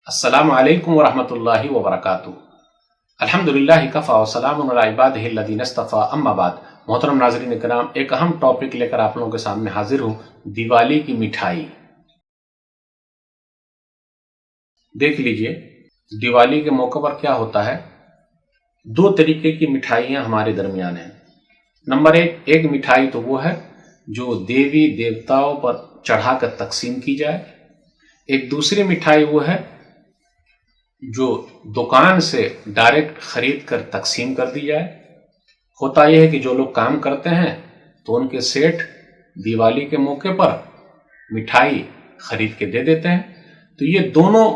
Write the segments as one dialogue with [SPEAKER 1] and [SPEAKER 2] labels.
[SPEAKER 1] अस्सलामु अलैकुम वरहमतुल्लाहि वबरकातुहू। अल्हम्दुलिल्लाहि कफ़ा व सलामुन अला इबादिहि अल्लज़ीना इस्तफ़ा, अम्मा बाद। मोहतरम नाज़रीन किराम, एक अहम टॉपिक लेकर आप लोगों के सामने हाजिर हूँ, दिवाली की मिठाई। देख लीजिए, दिवाली के मौके पर क्या होता है। दो तरीके की मिठाइयाँ हमारे दरमियान हैं। नंबर एक मिठाई तो वो है जो देवी देवताओं पर चढ़ाकर तकसीम की जाए। एक दूसरी मिठाई वो है जो दुकान से डायरेक्ट खरीद कर तकसीम कर दी जाए। होता यह है कि जो लोग काम करते हैं तो उनके सेठ दिवाली के मौके पर मिठाई खरीद के दे देते हैं। तो ये दोनों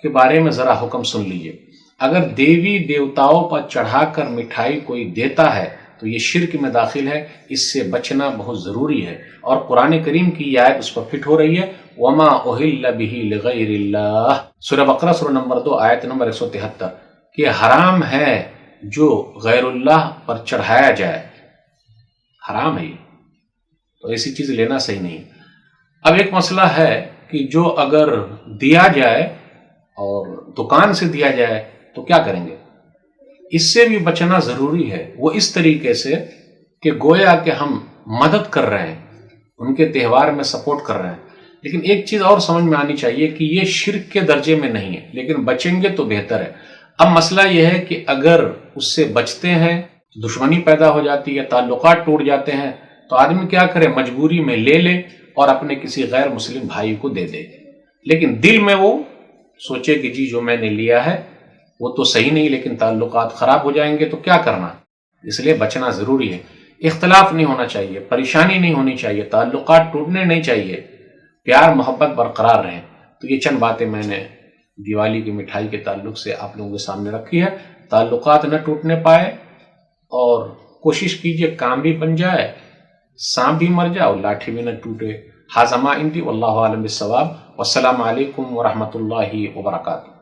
[SPEAKER 1] के बारे में ज़रा हुक्म सुन लीजिए। अगर देवी देवताओं पर चढ़ाकर मिठाई कोई देता है तो ये शिर्क में दाखिल है, इससे बचना बहुत ज़रूरी है। और कुरान करीम की आयत उस पर फिट हो रही है, वमा उहिल्ल बिही लिगैरिल्लाह, सूरह बकरा सूरह नंबर 2 आयत नंबर 173, कि हराम है जो गैरुल्लाह पर चढ़ाया जाए, हराम है ये, तो ऐसी चीज़ लेना सही नहीं। अब एक मसला है कि जो अगर दिया जाए और दुकान से दिया जाए तो क्या करेंगे, इससे भी बचना ज़रूरी है। वो इस तरीके से कि गोया कि हम मदद कर रहे हैं, उनके त्यौहार में सपोर्ट कर रहे हैं। लेकिन एक चीज़ और समझ में आनी चाहिए कि ये शिर्क के दर्जे में नहीं है, लेकिन बचेंगे तो बेहतर है। अब मसला यह है कि अगर उससे बचते हैं दुश्मनी पैदा हो जाती है, ताल्लुकात टूट जाते हैं, तो आदमी क्या करे, मजबूरी में ले और अपने किसी गैर मुस्लिम भाई को दे दे। लेकिन दिल में वो सोचे कि जी जो मैंने लिया है वो तो सही नहीं, लेकिन ताल्लुकात खराब हो जाएंगे तो क्या करना। इसलिए बचना ज़रूरी है। इख्तलाफ नहीं होना चाहिए, परेशानी नहीं होनी चाहिए, ताल्लुकात टूटने नहीं चाहिए, प्यार मोहब्बत बरकरार रहें। तो ये चंद बातें मैंने दिवाली की मिठाई के ताल्लुक से आप लोगों के सामने रखी है। ताल्लुकात न टूटने पाए और कोशिश कीजिए काम भी बन जाए, सांप भी मर जाए और लाठी भी न टूटे। हाज़ा मा इंदी वल्लाहु आलम बिस्सवाब। वस्सलामु अलैकुम वरहमतुल्लाहि वबरकातुहू।